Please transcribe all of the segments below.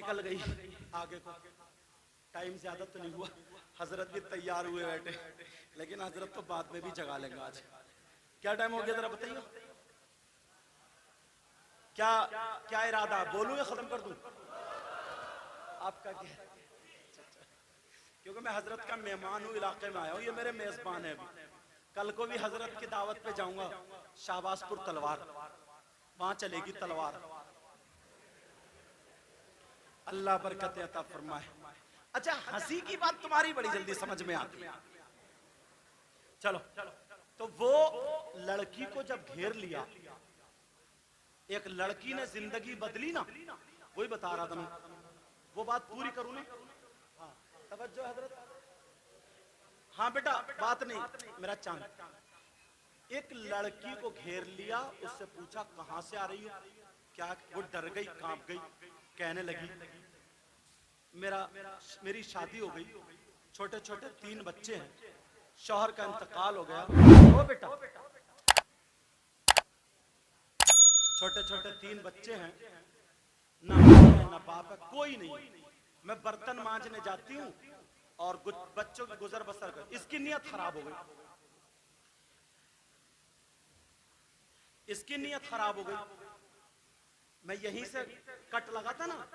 निकल गई आगे को, टाइम ज्यादा तो नहीं हुआ, हजरत भी तैयार हुए बैठे, लेकिन हजरत तो बाद में भी जगा लेंगे। आज क्या टाइम हो गया जरा बताइए, क्या क्या इरादा, बोलूं या खत्म कर दूं? आपका क्या है? क्योंकि मैं हजरत का मेहमान हूँ, इलाके में आया हूँ, ये मेरे मेजबान है। अभी कल को भी हजरत की दावत पे जाऊंगा, शाहबाजपुर तलवार, वहां चलेगी तलवार। अल्लाह बरकत अता फरमाए। अच्छा, हंसी की बात तुम्हारी बड़ी जल्दी समझ में आती है। चलो, तो वो लड़की को जब घेर लिया, एक लड़की ने जिंदगी बदली ना, वही बता रहा था मैं। वो बात पूरी करूं ना? हाँ, तवज्जो हजरत। हाँ बेटा, बात नहीं, मेरा चांद। एक लड़की को घेर लिया, उससे पूछा कहां से आ रही हो, क्या? वो डर गई, कांप गई, कहने लगी मेरी शादी हो गई, छोटे छोटे 3 बच्चे हैं, शौहर का इंतकाल हो गया। ओ बेटा, छोटे छोटे 3 बच्चे हैं, ना माँ है ना बाप है, कोई नहीं, मैं बर्तन मांजने जाती हूँ और बच्चों की गुजर बसर कर। इसकी नीयत खराब हो गई, इसकी नीयत खराब हो गई। मैं यहीं से कट लगा था ना,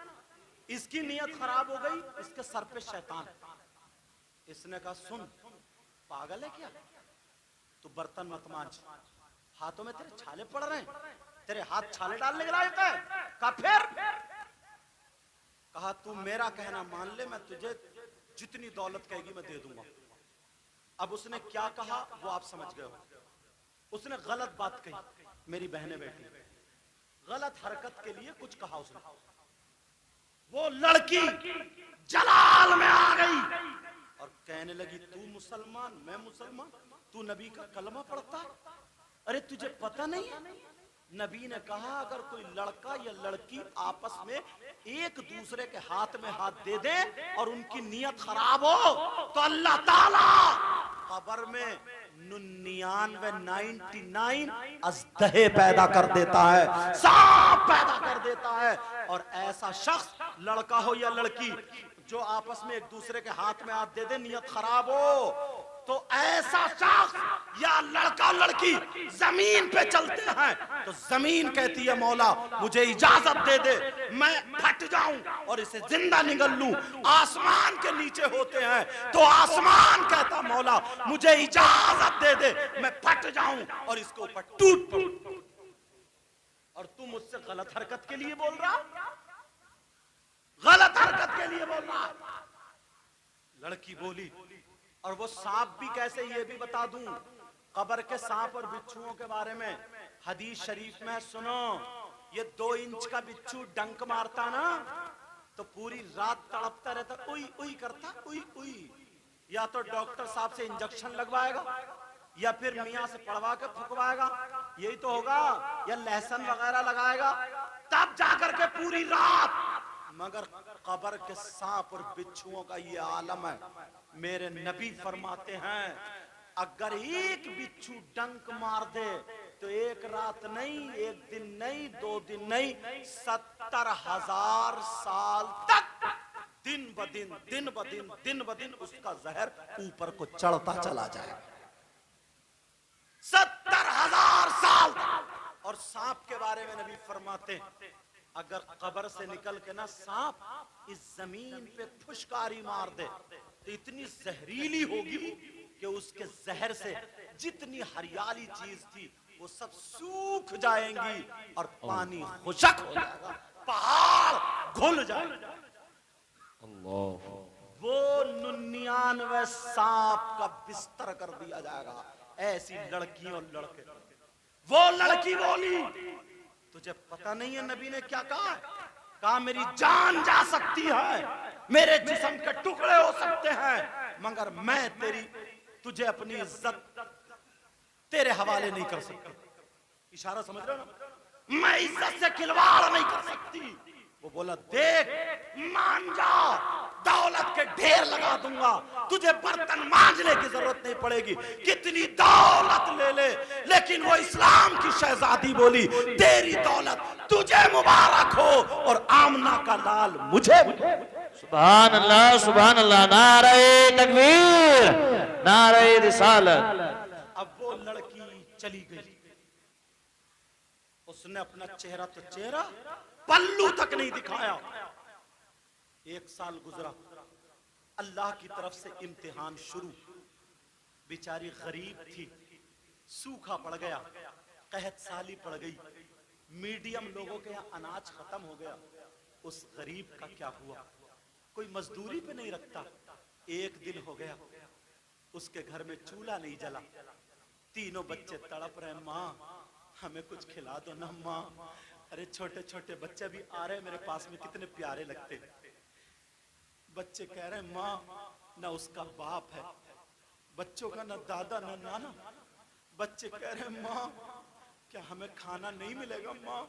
इसकी नीयत खराब हो गई, इसके सर पे शैतान। इसने कहा सुन, पागल है क्या, तू बर्तन मत मांज, हाथों में तेरे छाले पड़ रहे हैं, तेरे हाथ छाले डालने के लायक है। कहा फिर? कहा तू मेरा कहना मान ले, मैं तुझे जितनी दौलत कहेगी मैं दे दूंगा। अब उसने क्या कहा वो आप समझ गए हो। उसने गलत बात कही, मेरी बहनें बैठी, गलत हरकत के लिए कुछ कहा उसने। वो लड़की जलाल में आ गई और कहने लगी तू मुसलमान, मैं मुसलमान, तू नबी का कलमा पढ़ता है? अरे तुझे पता नहीं है, नबी ने कहा अगर कोई लड़का या लड़की आपस में एक दूसरे के हाथ में हाथ दे दे और उनकी नीयत खराब हो तो अल्लाह ताला कब्र में 99 अज़दहे पैदा कर देता है, सांप पैदा कर देता है। और ऐसा शख्स, लड़का हो या लड़की, जो आपस में एक दूसरे के हाथ में हाथ दे दे, नीयत खराब हो, तो ऐसा शख्स या लड़का लड़की जमीन पे चलते हैं तो जमीन कहती है मौला मुझे इजाजत दे दे, मैं फट जाऊं और इसे जिंदा निगल लूं। आसमान के नीचे होते हैं तो आसमान कहता मौला मुझे इजाजत दे दे, मैं फट जाऊं और इसके ऊपर टूट पड़ूं। और तू मुझसे गलत हरकत के लिए बोल रहा, गलत हरकत के लिए बोल रहा। लड़की बोली, और वो सांप भी कैसे, ये भी बता दूं, कब्र के सांप और बिच्छुओं के बारे में हदीस शरीफ में सुनो, ये 2 इंच का बिच्छू डंक मारता ना तो पूरी रात तड़पता रहता, उई उई करता, उई उई। या तो डॉक्टर साहब से इंजेक्शन लगवाएगा या फिर मियाँ से पढ़वा के फुकवाएगा, यही तो होगा, या लहसुन वगैरह लगाएगा, तब जाकर के पूरी रात। मगर कब्र के सांप और बिच्छुओं का ये आलम है। मेरे नबी फरमाते हैं अगर एक बिच्छू डंक मार दे तो एक रात नहीं, एक दिन नहीं, 2 दिन नहीं, 70,000 साल तक दिन ब दिन, दिन ब दिन, दिन ब दिन उसका जहर ऊपर को चढ़ता चला जाएगा। 70,000 साल। और सांप के बारे में नबी फरमाते अगर कब्र से निकल के ना सांप इस जमीन पे फुशकारी मार दे तो इतनी जहरीली होगी कि उसके जहर से जितनी हरियाली चीज थी वो सब सूख जाएंगी और पानी खुशक हो जाएगा, पहाड़ घुल जाएगा। अल्लाह। वो 99 सांप का बिस्तर कर दिया जाएगा। ऐसी लड़की और लड़के। वो लड़की बोली तुझे पता नहीं है नबी ने क्या कहा? कहा मेरी जान जा सकती है, मेरे जिस्म के टुकड़े हो सकते हैं, मगर मैं तुझे अपनी इज्जत तेरे हवाले नहीं कर सकती। इशारा समझ रहे हो ना? मैं इज्जत से खिलवाड़ नहीं कर सकती। वो बोला देख मान जा, दौलत दौलत के ढेर लगा दूंगा, तुझे बर्तन मांजने की जरूरत नहीं पड़ेगी, कितनी दौलत ले ले। लेकिन वो इस्लाम की शहजादी बोली, तेरी दौलत तुझे मुबारक हो और आमना का लाल मुझे। सुभान अल्लाह, सुभान अल्लाह, नारे तकबीर, नारे रिसालत। अब वो लड़की चली गई, उसने अपना चेहरा तो चेहरा पल्लू तक नहीं दिखाया। 1 साल गुजरा, अल्लाह की तरफ से इम्तिहान शुरू। बेचारी गरीब थी, सूखा पड़ गया, कहत साली पड़ गई, मीडियम लोगों के यहाँ अनाज खत्म हो गया। उस गरीब का क्या हुआ, कोई मजदूरी पे नहीं रखता। 1 दिन हो गया, उसके घर में चूल्हा नहीं जला। तीनों बच्चे तड़प रहे, माँ हमें कुछ खिला दो ना माँ। अरे छोटे छोटे बच्चे भी आ रहे मेरे पास में, कितने प्यारे लगते। बच्चे कह रहे माँ, ना उसका बाप है बच्चों का, ना दादा ना नाना। बच्चे कह रहे माँ क्या हमें खाना नहीं मिलेगा माँ।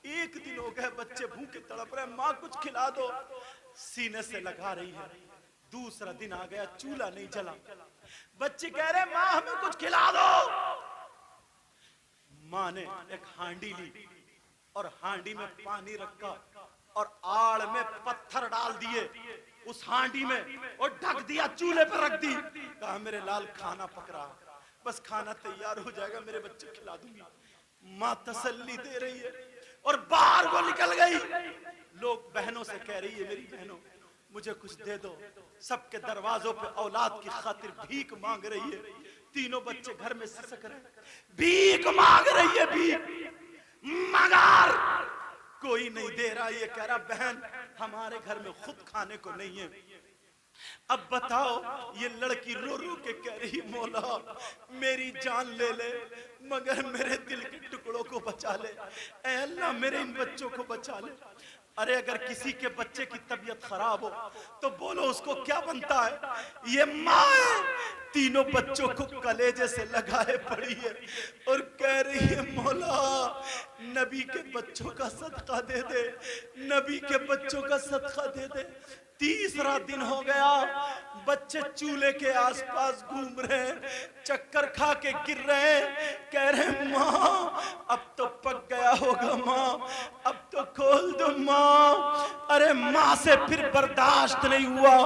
1 दिन हो गए, बच्चे भूखे तड़प रहे, माँ कुछ खिला दो। सीने से लगा रही है। दूसरा दिन आ गया, चूल्हा नहीं जला। बच्चे कह रहे माँ हमें कुछ खिला दो। माँ ने एक हांडी ली और हांडी में पानी रखा और आड़ में पत्थर डाल दिए उस हांडी में और ढक दिया, चूल्हे पर रख दी। कहा मेरे लाल खाना पक रहा, बस खाना तैयार हो जाएगा, मेरे बच्चे खिला दूंगी। माँ तसल्ली दे रही है और बाहर वो निकल गई। लोग बहनों से कह रही है, मेरी बहनों मुझे कुछ दे दो। सबके दरवाजों पे औलाद की खातिर भीख मांग रही है। तीनों बच्चे घर में सिसक रहे, भीख मांग रही है, भीख मगर कोई नहीं दे रहा। ये कह रहा बहन हमारे घर में खुद खाने को नहीं है। अब बताओ, ये लड़की रो रो के कह रही मौला मेरी जान ले ले मगर मेरे दिल के टुकड़ों को बचा ले, ऐ अल्लाह मेरे इन बच्चों को बचा ले। अरे अगर किसी के बच्चे की तबीयत खराब हो तो बोलो उसको क्या बनता है। ये माँ तीनों बच्चों को कलेजे से लगाए पड़ी है और कह रही है मौला नबी के बच्चों का सदका दे दे, नबी के बच्चों का सदका दे दे। तीसरा दिन हो गया, बच्चे चूल्हे के आसपास घूम रहे हैं, चक्कर खा के गिर रहे हैं, कह रहे माँ अब तो पक गया होगा माँ, अब तो खोल दो माँ। अरे माँ से फिर बर्दाश्त नहीं हुआ,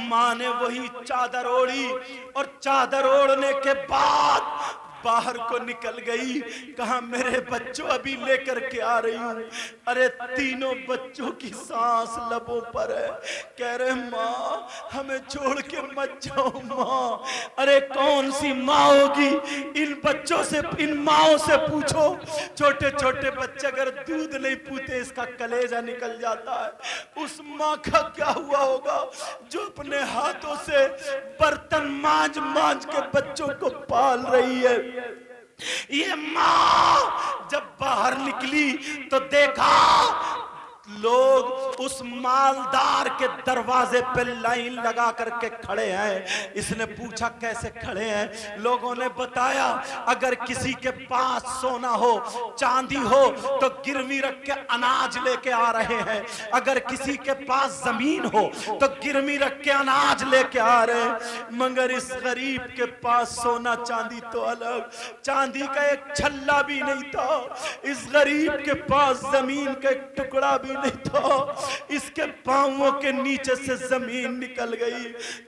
माँ ने वही चादर ओढ़ी और चादर ओढ़ने के बाद बाहर को निकल गई। कहा मेरे बच्चों अभी लेकर के आ रही हूँ। अरे तीनों बच्चों की सांस लबों पर है, कह रहे माँ हमें छोड़ के मत जाओ माँ। अरे कौन सी माँ होगी, इन बच्चों से इन माँओं से पूछो। छोटे छोटे बच्चे अगर दूध नहीं पीते इसका कलेजा निकल जाता है। उस माँ का क्या हुआ होगा जो अपने हाथों से बर्तन मांज मांज के बच्चों को पाल रही है। ये माँ जब बाहर निकली तो देखा लोग उस मालदार के दरवाजे पे लाइन लगा करके खड़े हैं। इसने पूछा कैसे खड़े हैं, लोगों ने बताया अगर किसी के पास सोना हो चांदी हो तो गिरवी रख के अनाज लेके आ रहे हैं, अगर किसी के पास जमीन हो तो गिरवी रख के अनाज लेके आ रहे हैं। मगर इस गरीब के पास सोना चांदी तो अलग, चांदी का एक छल्ला भी नहीं था। इस गरीब के पास जमीन का एक टुकड़ा भी नहीं था। इसके पांवों के नीचे से जमीन निकल गई।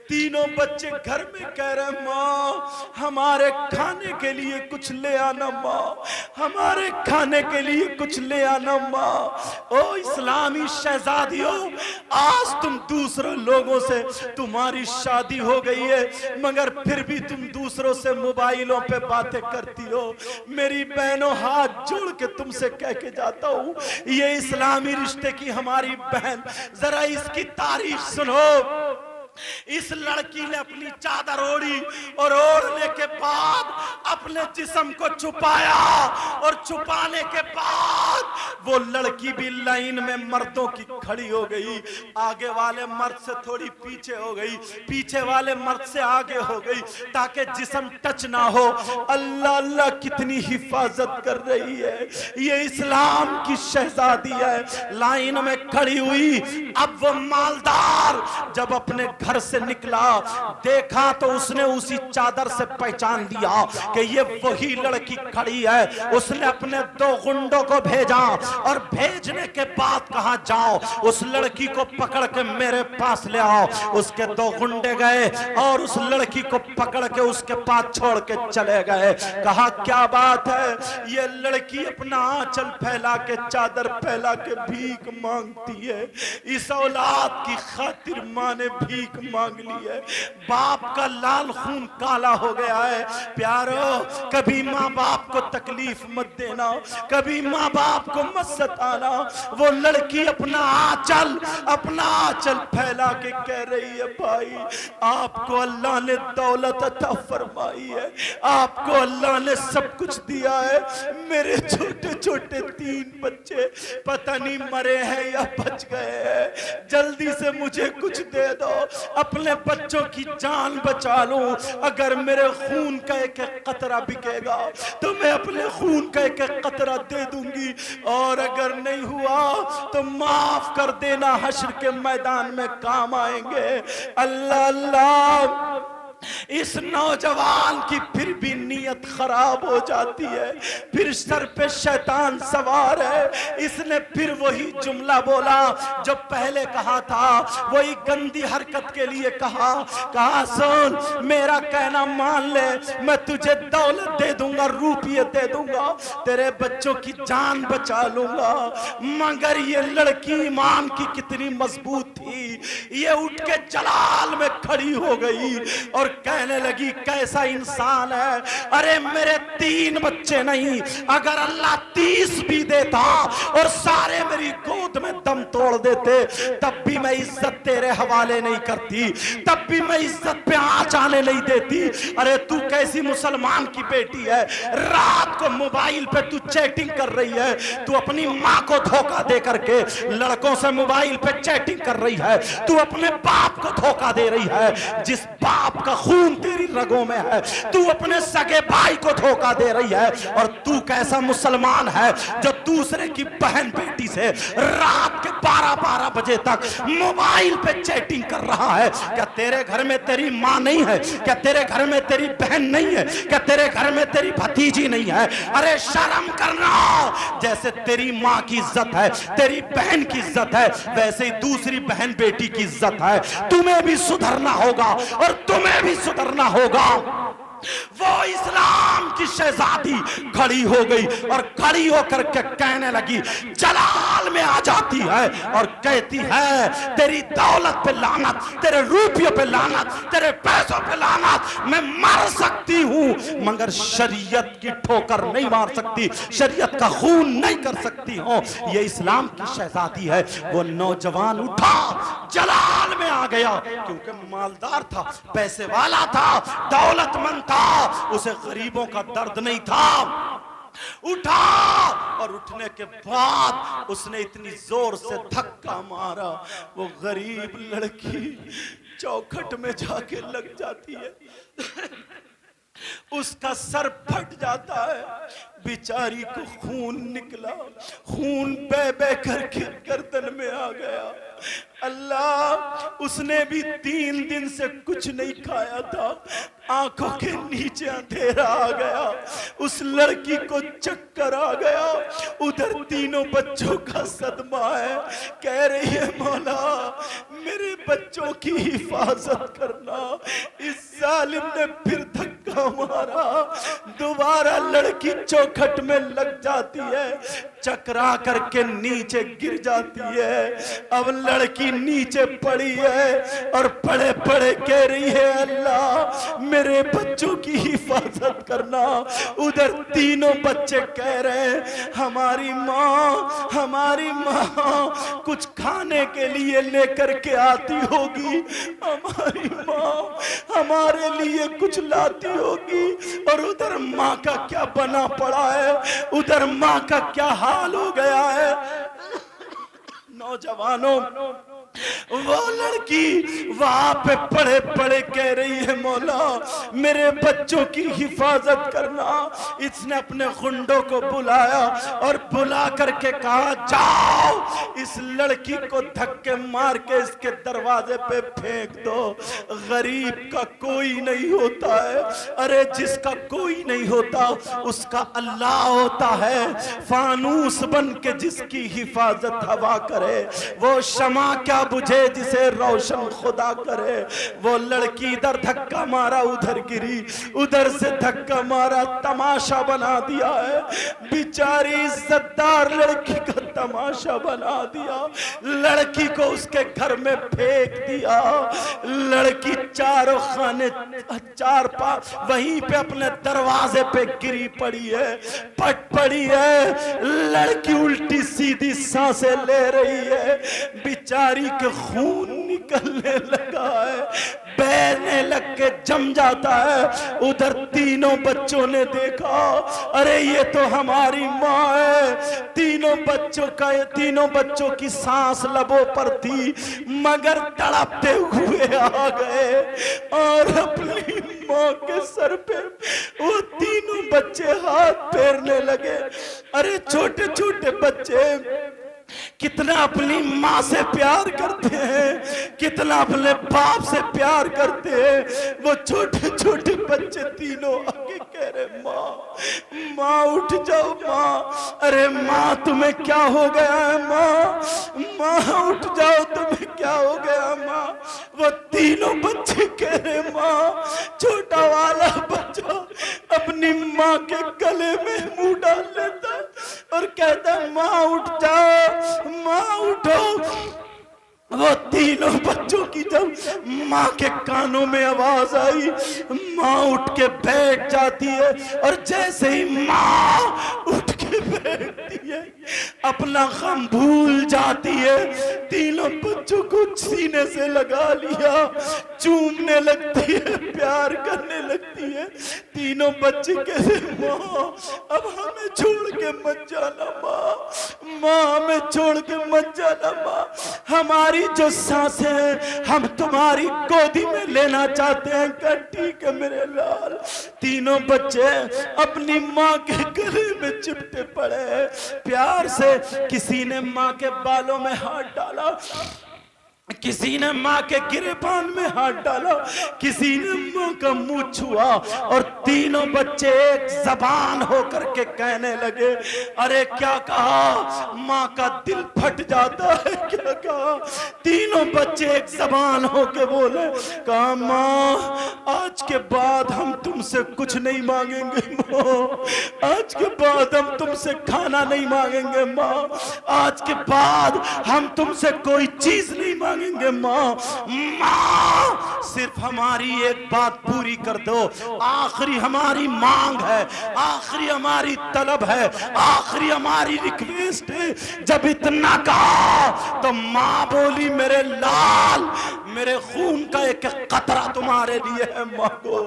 तीनों बच्चे घर में कह रहे माँ हमारे खाने के लिए कुछ ले आना माँ, हमारे खाने के लिए कुछ ले आना माँ। ओ इस्लामी शहजादियों, आज तुम दूसरों लोगों से तुम्हारी शादी हो गई है मगर फिर भी तुम दूसरों से मोबाइलों पे बातें करती हो। मेरी बहनों हाथ जोड़ के तुमसे कह के जाता हूँ, ये इस्लामी रिश्ते की हमारी बहन, जरा इसकी तारीफ सुनो। इस लड़की ने अपनी चादर ओढ़ी और ओढ़ने के बाद अपने जिस्म को छुपाया और छुपाने के बाद वो लड़की भी लाइन में मर्दों की खड़ी हो गई। आगे वाले मर्द से थोड़ी पीछे हो गई, पीछे वाले मर्द से आगे हो गई ताकि जिस्म टच ना हो। अल्लाह अल्लाह कितनी हिफाजत कर रही है। ये इस्लाम की शहजादी है, लाइन में खड़ी हुई। अब वो मालदार जब अपने घर से निकला, देखा तो उसने उसी चादर से पहचान दिया कि ये वही लड़की खड़ी है। उसने अपने 2 गुंडों को भेजा और भेजने के बाद कहा, जाओ उस लड़की को पकड़ के मेरे पास ले आओ। उसके 2 गुंडे गए और उस लड़की को पकड़ के उसके पास छोड़ के चले गए। कहा, क्या बात है? ये लड़की अपना आंचल फैला के, चादर फैला के भीख मांगती है। इस औलाद की खातिर मां ने भीख मांग ली है। बाप का लाल खून काला हो गया है। प्यारो, कभी माँ बाप को तकलीफ मत देना, कभी माँ बाप को मत सताना। वो लड़की अपना आंचल फैला के कह रही है, भाई आपको अल्लाह ने दौलत अता फरमाई है, आपको अल्लाह ने सब कुछ दिया है। मेरे छोटे छोटे 3 बच्चे पता नहीं मरे हैं या बच गए हैं, जल्दी से मुझे कुछ दे दो, अपने बच्चों की जान बचा लूं। अगर मेरे खून का एक कतरा बिकेगा तो मैं अपने खून का एक कतरा दे दूंगी, और अगर नहीं हुआ तो माफ कर देना, हश्र के मैदान में काम आएंगे। अल्लाह अल्लाह, इस नौजवान की फिर भी नीयत खराब हो जाती है, फिर सर पे शैतान सवार है। इसने फिर वही जुमला बोला जो पहले कहा था, वही गंदी हरकत के लिए कहा, सुन मेरा कहना मान ले, मैं तुझे दौलत दे दूंगा, रुपये दे दूंगा, तेरे बच्चों की जान बचा लूंगा। मगर ये लड़की ईमान की कितनी मजबूत थी, ये उठ के जलाल में खड़ी हो गई और कहने लगी, कैसा इंसान है? अरे मेरे 3 बच्चे नहीं, अगर अल्लाह 30 भी देता और सारे मेरी गोद में दम तोड़ देते, तब भी मैं इज्जत तेरे हवाले नहीं करती, तब भी मैं इज्जत पे आंच आने नहीं देती। अरे तू कैसी मुसलमान की बेटी है? रात को मोबाइल पे तू चैटिंग कर रही है, तू अपनी माँ को धोखा दे करके लड़कों से मोबाइल पे चैटिंग कर रही है, तू अपने बाप को धोखा दे रही है, जिस बाप का खून तेरी रगों में है, तू अपने सगे भाई को धोखा दे रही है। और तू कैसा मुसलमान है जो दूसरे की बहन बेटी से रात के 12-12 बजे तक मोबाइल पे चैटिंग कर रहा है? क्या तेरे घर में तेरी माँ नहीं है? क्या तेरे घर में तेरी बहन नहीं है? क्या तेरे घर में तेरी भतीजी नहीं है? अरे शर्म करना। जैसे तेरी माँ की इज्जत है, तेरी बहन की इज्जत है, वैसे ही दूसरी बहन बेटी की इज्जत है। तुम्हें भी सुधरना होगा और तुम्हें भी सुधरना होगा। वो इस्लाम की शहजादी खड़ी हो गई और खड़ी होकर के कहने लगी, जलाल में आ जाती है और कहती है, तेरी दौलत पे लानत, तेरे रुपयों पे लानत, तेरे पैसों पे लानत, मैं मार सकती हूँ मगर शरीयत की ठोकर नहीं मार सकती, शरीयत का खून नहीं कर सकती हूँ। ये इस्लाम की शहजादी है। वो नौजवान उठा, जलाल में आ गया, क्योंकि मालदार था, पैसे वाला था, दौलतमंद था, उसे गरीबों का दर्द नहीं था। उठा और उठने के बाद उसने इतनी जोर से धक्का मारा, वो गरीब लड़की चौखट में जाके लग जाती है, उसका सर फट जाता है, बेचारी को खून निकला, खून बह बह करके गर्दन में आ गया। अल्लाह, उसने भी 3 दिन से कुछ नहीं खाया था, आंखों के नीचे अंधेरा आ गया, उस लड़की को चक्कर आ गया, उधर 3 बच्चों का सदमा है, कह रही है, मौला मेरे बच्चों की हिफाजत करना। इस जालिम ने फिर धक्का मारा, दोबारा लड़की चौखट में लग जाती है, चकरा करके नीचे गिर जाती है। अब लड़की नीचे पड़ी है और पड़े पड़े कह रही है, अल्लाह मेरे बच्चों की हिफाजत करना। उधर 3 बच्चे कह रहे हैं, हमारी माँ कुछ खाने के लिए लेकर के आती होगी, हमारी माँ हमारे लिए कुछ लाती होगी। और उधर माँ का क्या बना पड़ा है, उधर माँ का क्या हाल हो गया है। नौजवानों, वो लड़की वहां पे पड़े पड़े कह रही है, मौला मेरे बच्चों की हिफाजत करना। इसने अपने गुंडों को बुलाया और बुला करके कहा, जाओ इस लड़की को धक्के मार के इसके दरवाजे पे फेंक दो। गरीब का कोई नहीं होता है, अरे जिसका कोई नहीं होता उसका अल्लाह होता है। फानूस बन के जिसकी हिफाजत हवा करे, वो शमा क्या बुझे जिसे रोशन खुदा करे। वो लड़की इधर धक्का मारा, उधर गिरी, उधर से धक्का मारा, तमाशा बना दिया है। बेचारी इज्जतदार लड़की का तमाशा बना दिया, लड़की को उसके घर में फेंक दिया। लड़की चारों खाने चार पांच वहीं पे अपने दरवाजे पे गिरी पड़ी है, पट पड़ी है। लड़की उल्टी सीधी सांसें ले रही है, बेचारी के खून निकलने लगा है, बहने लग के जम जाता है। उधर तीनों बच्चों ने देखा, अरे ये तो हमारी माँ है। तीनों बच्चों की सांस लबों पर थी, मगर तड़पते हुए आ गए और अपनी माँ के सर पे वो तीनों बच्चे हाथ फेरने लगे। अरे छोटे छोटे बच्चे कितना अपनी माँ से प्यार करते हैं, कितना अपने बाप से प्यार करते हैं। वो छोटे छोटे बच्चे तीनों आगे कह रहे, माँ माँ उठ जाओ माँ, अरे माँ तुम्हें क्या हो गया है माँ, माँ उठ जाओ तुम्हें क्या हो गया माँ। वो तीनों बच्चे कह रहे, माँ। छोटा वाला बच्चा अपनी माँ के गले में मुंह डाल लेता और कहता, माँ उठ जाओ, माँ उठो। वो तीनों बच्चों की जब माँ के कानों में आवाज आई, माँ उठ के बैठ जाती है और जैसे ही माँ उठ के बैठती है अपना गम भूल जाती है। तीनों बच्चों को सीने से लगा लिया, चूमने लगती है, प्यार करने लगती है। तीनों बच्चे कहते, माँ अब हमें छोड़ के मत जाना माँ, माँ हमें छोड़ के मत जाना माँ, हमारी जो सांसें हैं हम तुम्हारी गोदी में लेना चाहते हैं। कहा ठीक है मेरे लाल। तीनों बच्चे अपनी माँ के गले में चिपटे पड़े हैं प्यार से। किसी ने माँ के बालों में हाथ डाला, किसी ने माँ के गिरेबान में हाथ डाला, किसी ने माँ का मुंह छुआ और तीनों बच्चे एक जबान होकर के कहने लगे, अरे क्या कहा, माँ का दिल फट जाता है। क्या कहा? तीनों बच्चे एक जबान होके बोले, कहा माँ आज के बाद हम तुमसे कुछ नहीं मांगेंगे माँ, आज के बाद हम तुमसे खाना नहीं मांगेंगे माँ, आज के बाद हम तुमसे कोई चीज नहीं मांगेंगे माँ। माँ सिर्फ हमारी एक बात पूरी कर दो, आखिरी हमारी मांग है, आखिरी हमारी तलब है, आखिरी हमारी रिक्वेस्ट है। जब इतना कहा तो माँ बोली, मेरे लाल मेरे खून का एक कतरा तुम्हारे लिए है मांगो,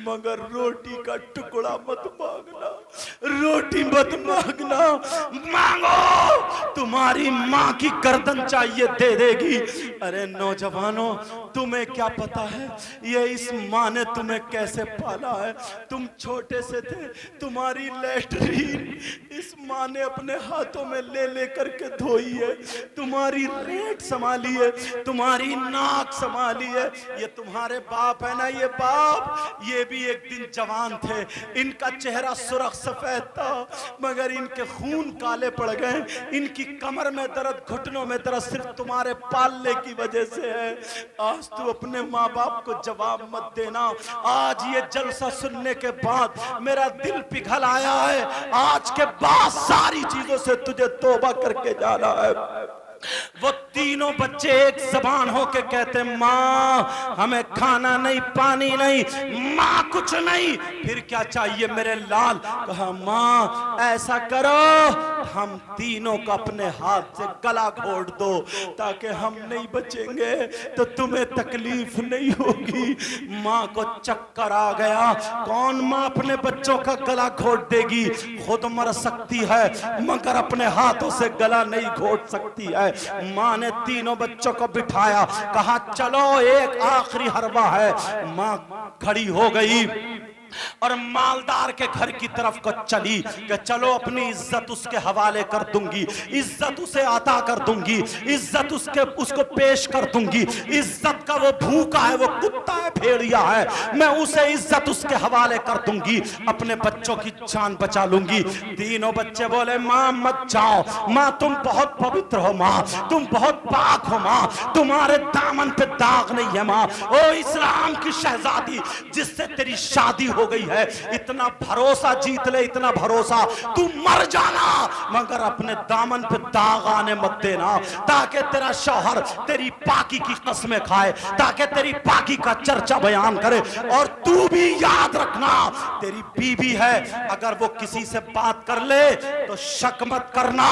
मगर रोटी का टुकड़ा मत मांगना, रोटी मत मांगना, मांगो तुम्हारी माँ की गर्दन चाहिए दे देगी। अरे नौजवानों तुम्हें क्या पता है ये इस माँ ने तुम्हें कैसे पाला है। तुम छोटे से थे, तुम्हारी लैट्रीन इस माँ ने अपने हाथों में ले ले करके धोई है, तुम्हारी रेट संभाली है, तुम्हारी नाक संभाली है। ये तुम्हारे बाप है ना, ये बाप, ये भी एक दिन जवान थे, इनका चेहरा सुर्ख सफेद था मगर इनके खून काले पड़ गए, इनकी कमर में दर्द, घुटनों में दर्द सिर्फ तुम्हारे पालने की वजह से है। आज तू अपने माँ बाप को जवाब मत देना। आज ये जलसा सुनने के बाद मेरा दिल पिघल आया है, आज के बाद सारी चीजों से तुझे तौबा करके जाना है। वो तीनों बच्चे एक जबान होके कहते, माँ हमें खाना नहीं, पानी नहीं, माँ कुछ नहीं, फिर क्या चाहिए मेरे लाल? कहा माँ ऐसा करो हम तीनों को अपने हाथ से गला घोट दो ताकि हम नहीं बचेंगे तो तुम्हें तकलीफ नहीं होगी। माँ को चक्कर आ गया, कौन माँ अपने बच्चों का गला घोट देगी? खुद मर सकती है मगर अपने हाथों से गला नहीं घोट सकती है। माँ ने तीनों बच्चों को बिठाया, कहा चलो एक आखिरी हरबा है। मां खड़ी हो गई और मालदार के घर की तरफ को चली कि चलो अपनी इज्जत उसके हवाले कर दूंगी, इज्जत उसे अता कर दूंगी, इज्जत उसको पेश कर दूंगी। इज्जत का वो भूखा है, वो कुत्ता है, भेड़िया है, मैं उसे इज्जत उसके हवाले कर दूंगी, अपने बच्चों की जान बचा लूंगी। तीनों बच्चे बोले मां मत जाओ, मां तुम बहुत पवित्र हो, मां तुम बहुत पाक हो, मां तुम्हारे दामन पे दाग नहीं है, मां ओ इस्लाम की शहजादी जिससे तेरी शादी हो गई है, इतना भरोसा जीत ले, इतना भरोसा, तू मर जाना मगर अपने दामन पे दाग आने मत देना, ताकि तेरा शौहर तेरी पाकी की कसमें खाए, ताकि तेरी पाकी का चर्चा बयान करे। और तू भी याद रखना तेरी बीवी है, अगर वो किसी से बात कर ले तो शक मत करना,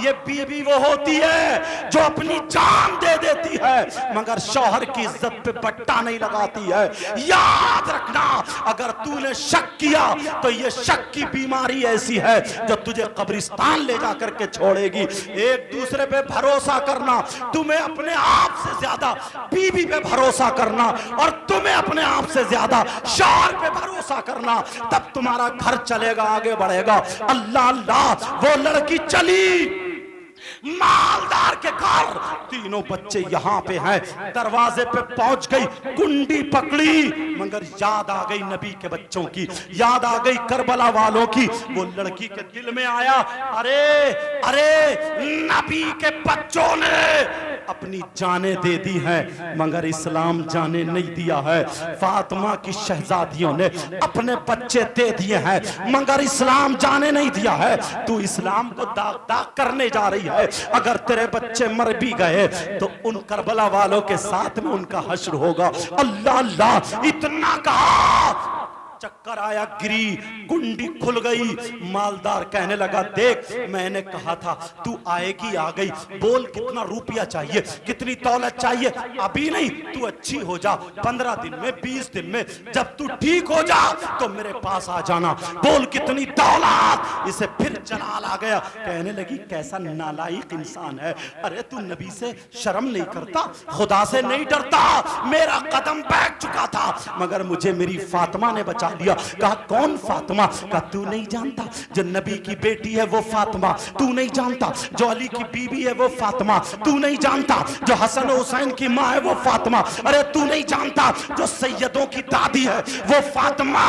ये बीवी वो होती है जो अपनी जान दे देती है मगर शौहर की इज्जत पे बट्टा नहीं लगाती है। याद रखना अगर तूने शक किया तो ये शक की बीमारी ऐसी है जो तुझे कब्रिस्तान ले जाकर के छोड़ेगी। एक दूसरे पे भरोसा करना, तुम्हें अपने आप से ज्यादा बीवी पे भरोसा करना और तुम्हें अपने आप से ज्यादा शौहर पे भरोसा करना, तब तुम्हारा घर चलेगा, आगे बढ़ेगा। अल्लाह अल्लाह, वो लड़की चली मालदार के घर, तीनों बच्चे यहां पे हैं, दरवाजे पे पहुंच गई, कुंडी पकड़ी मगर याद आ गई नबी के बच्चों की, याद आ गई करबला वालों की। वो लड़की के दिल में आया, अरे अरे नबी के बच्चों ने अपनी जाने दे दी हैं मगर इस्लाम जाने नहीं दिया है। फातिमा की शहजादियों ने अपने बच्चे दे दिए हैं मगर इस्लाम जाने नहीं दिया है। तू इस्लाम को दाग दाग करने जा रही है, अगर तेरे बच्चे मर भी गए तो उन करबला वालों के साथ में उनका हश्र होगा। अल्लाह अल्लाह, इतना कहा चक्कर आया, गिरी, कुंडी खुल गई। मालदार कहने लगा देख मैंने कहा था तू आएगी, आ गई, बोल कितना रुपया चाहिए, कितनी दौलत चाहिए, अभी नहीं तू अच्छी हो जा, 15 दिन में 20 दिन में जब तू ठीक हो जा तो मेरे पास आ जाना, बोल कितनी दौलत। इसे फिर जलाल आ गया, कहने लगी कैसा नालायक इंसान है, अरे तू नबी से शर्म नहीं करता, खुदा से नहीं डरता, मेरा कदम बैठ चुका था मगर मुझे मेरी फातिमा ने बचा दिया। कहा कौन फातिमा? कहा तू नहीं जानता, जो नबी की बेटी है वो फातिमा, तू नहीं जानता, जो अली की बीवी है वो फातिमा, तू नहीं जानता, जो हसन हुसैन की माँ है वो फातिमा, अरे तू नहीं जानता, जो सैयदों की दादी है वो फातिमा,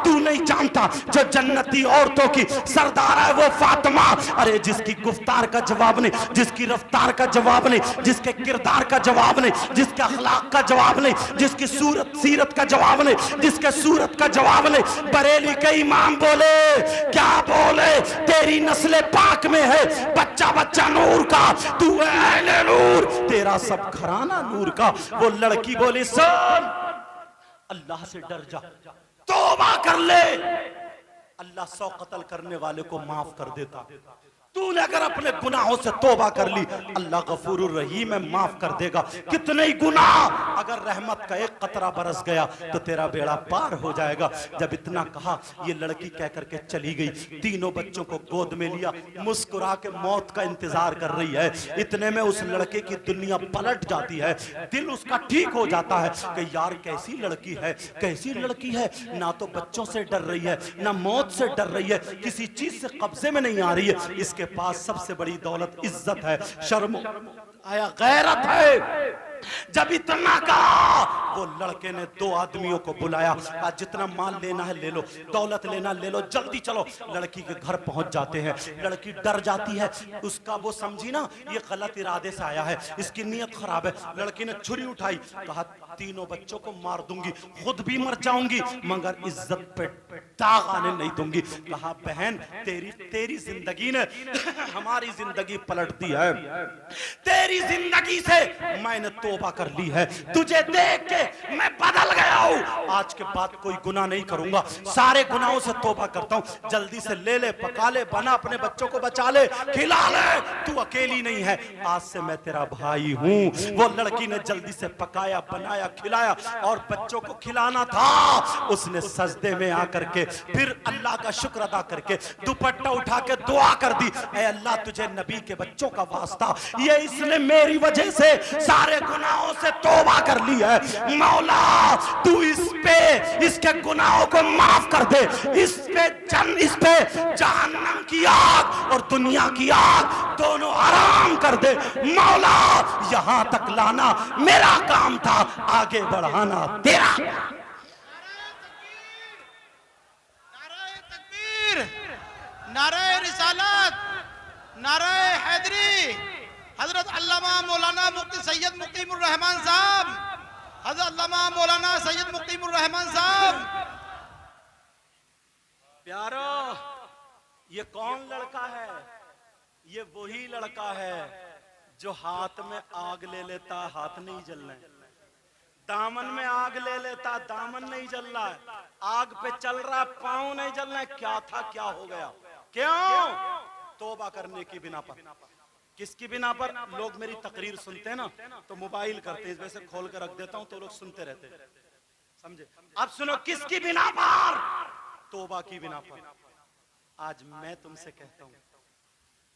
तू नहीं जानता, जो जन्नती औरतों की सरदार है वो फातिमा, अरे जिसकी गुफ्तार का जवाब नहीं, जिसकी रफ्तार का जवाब नहीं, जिसके किरदार का जवाब नहीं, जिसके अखलाक का जवाब नहीं, जिसकी सूरत सीरत का जवाब नहीं, जिसके सूरत का जवाब नहीं। बरेली के इमाम बोले, क्या बोले, तेरी नस्ल पाक में है बच्चा बच्चा नूर का, तू है अहले नूर, तेरा सब घराना नूर का। वो लड़की बोली सुन, अल्लाह से डर जा, तौबा कर ले, अल्लाह 100 कत्ल करने वाले को माफ कर देता। तूने अगर अपने गुनाहों से तौबा कर ली अल्लाह गफूरुर रहीम है, माफ कर देगा। कितने ही गुनाह, अगर रहमत का एक कतरा बरस गया तो तेरा बेड़ा पार हो जाएगा। जब इतना कहा ये लड़की कह करके चली गई, तीनों बच्चों को गोद में लिया, मुस्कुरा के मौत का इंतजार कर रही है। इतने में उस लड़के की दुनिया पलट जाती है, दिल उसका ठीक हो जाता है कि यार कैसी लड़की है, कैसी लड़की है, ना तो बच्चों से डर रही है ना मौत से डर रही है, किसी चीज से कब्जे में नहीं आ रही है, इसके पास सबसे बड़ी दौलत इज्जत है, शर्म आया गैरत है। जब इतना कहा वो लड़के ने 2 आदमियों को बुलाया, कहा जितना माल लेना है ले लो, दौलत लेना ले लो, जल्दी चलो। लड़की के घर पहुंच जाते हैं, लड़की डर जाती है, उसका वो समझी ना ये गलत इरादे से आया है, इसकी नीयत खराब है। लड़की ने छुरी उठाई, कहा तीनों बच्चों को मार दूंगी, खुद भी मर जाऊंगी मगर इज्जत पे दाग आने नहीं दूंगी। कहा बहन तेरी जिंदगी ने हमारी जिंदगी पलट दी है, तेरी जिंदगी से मैंने तौबा कर ली है, तुझे देख के मैं बदल गया हूँ, आज के बाद कोई गुनाह नहीं करूंगा, सारे गुनाहों से तौबा करता हूँ। जल्दी से ले ले, पका ले, बना, अपने बच्चों को बचा ले, खिला ले, तू अकेली नहीं है, आज से मैं तेरा भाई हूँ। वो लड़की ने जल्दी से पकाया, बनाया, खिलाया और बच्चों को खिलाना था, उसने सजदे में आकर के फिर अल्लाह का शुक्र अदा करके दुपट्टा उठा के दुआ कर दी, ऐ अल्लाह तुझे नबी के बच्चों का वास्ता, ये इसने मेरी वजह से सारे गुनाहों से तौबा कर ली है, मौला तू इस पे इसके गुनाहों को माफ कर दे, इस पे जहन्नम की आग और दुनिया की आग दोनों आराम कर दे, मौला यहां तक लाना मेरा काम था, आगे बढ़ाना तेरा। नारे रिसालत, नारे हैदरी, हजरत अल्लामा मौलाना मुफ्ती सैयद मुकीमुर रहमान साहब, हजरत अल्लामा मौलाना सैयद मुकीमुर रहमान साहब। प्यारो, ये कौन लड़का है? ये वही लड़का है जो हाथ में आग ले लेता, हाथ नहीं जलना, दामन में आग ले लेता, दामन नहीं जल रहा है, आग पे चल रहा, पांव नहीं जलना है। क्या था, क्या हो गया? क्यों? तौबा करने की बिना पर। किसकी बिना पर? लोग मेरी तकरीर सुनते हैं ना तो मोबाइल करते हैं, वैसे खोल कर रख देता हूं तो लोग सुनते रहते हैं, समझे? अब सुनो, किसकी बिना पर? तौबा की बिना पर। आज मैं तुमसे कहता हूं,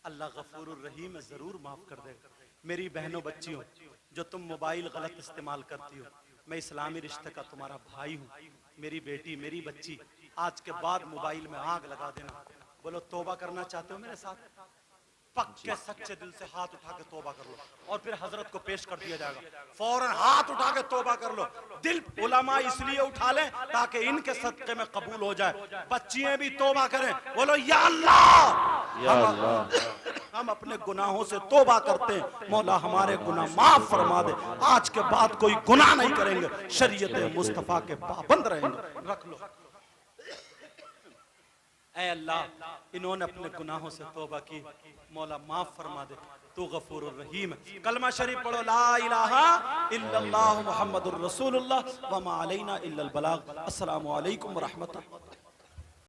अल्लाह गफूरुर रहीम है, जरूर माफ कर देगा। मेरी बहनों बच्चियों, जो तुम मोबाइल गलत इस्तेमाल करती हो, मैं इस्लामी रिश्ते का तुम्हारा भाई हूँ, मेरी बेटी, मेरी बच्ची, आज के बाद मोबाइल में आग लगा देना। बोलो तौबा करना चाहते हो मेरे साथ? पक्के सच्चे दिल से हाथ उठा के तौबा कर लो और फिर हजरत को पेश कर दिया जाएगा। फौरन हाथ उठा के तौबा कर लो। दिल उलमा इसलिए उठा लें ताकि इनके सदक़े में कबूल हो जाए। बच्चियां भी तौबा करें, बोलो या अल्लाह, हम अपने गुनाहों से तौबा करते हैं, मौला हमारे गुनाह माफ फरमा दे, आज के बाद कोई गुनाह नहीं करेंगे, शरीयत मुस्तफा के पाबंद रहेंगे। रख लो। ऐ अल्लाह, इन्होंने अपने गुनाहों से तौबा की, मौला माफ फरमा दे, तू गफूरुर रहीम है। कलमा शरीफ पढ़ो, ला इलाहा इल्लल्लाह मुहम्मदुर रसूलुल्लाह व मा अलैना इल्लल बलाग। अस्सलामु अलैकुम व रहमतुल्लाह।